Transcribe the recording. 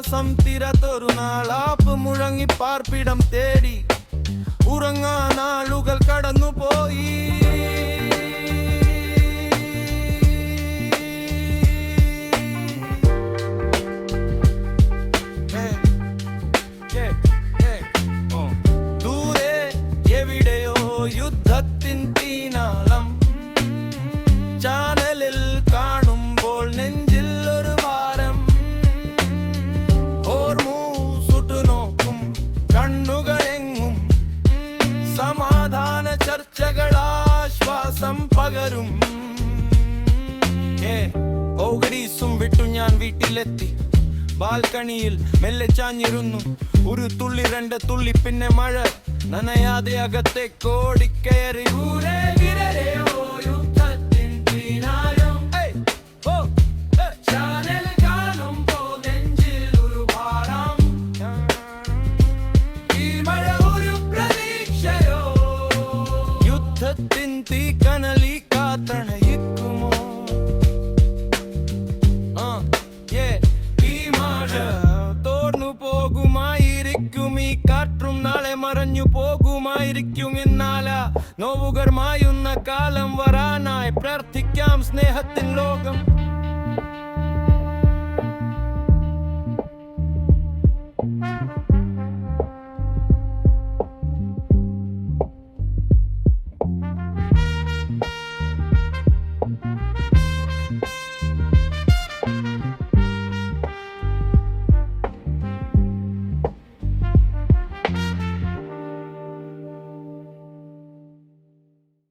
ശ്വാസം തിരത്തൊരു നാളാപ്പ് മുഴങ്ങി പാർപ്പിടം തേടി ഉറങ്ങാ നാളുകൾ കടന്നുപോയി. ദൂരെ എവിടെയോ യുദ്ധത്തിൻ തീനാളം ചാനലിൽ കാണുമ്പോൾ നെഞ്ചിൽ ഒരു ഭാരം. ഓർമ്മൂസുട്ടുനോക്കും കണ്ണുകളെങ്ങും സമാധാന ചർച്ചകളാശ്വാസം പകരും. ഓഗരീസും വിട്ടു ഞാൻ വീട്ടിലെത്തി. ബാൽക്കണിയിൽ മെല്ലെ ചാഞ്ഞിരുന്നു. ഒരു തുള്ളി രണ്ട് തുള്ളി പിന്നെ മഴ നനയാതെ അകത്തേക്കോടിക്കയറി. യുദ്ധത്തിൻ തീക്കനലി കാത്തണയിക്കുമോ? ഈ മഴ തോർന്നു പോകുമായിരിക്കും. ഈ കാറ്റും നാളെ മറഞ്ഞു പോകുമായിരിക്കും. ഇന്നാല നോവുകൾ മായുന്ന കാലം വരാനായി പ്രാർത്ഥിക്കാം. സ്നേഹത്തിൻ ലോകം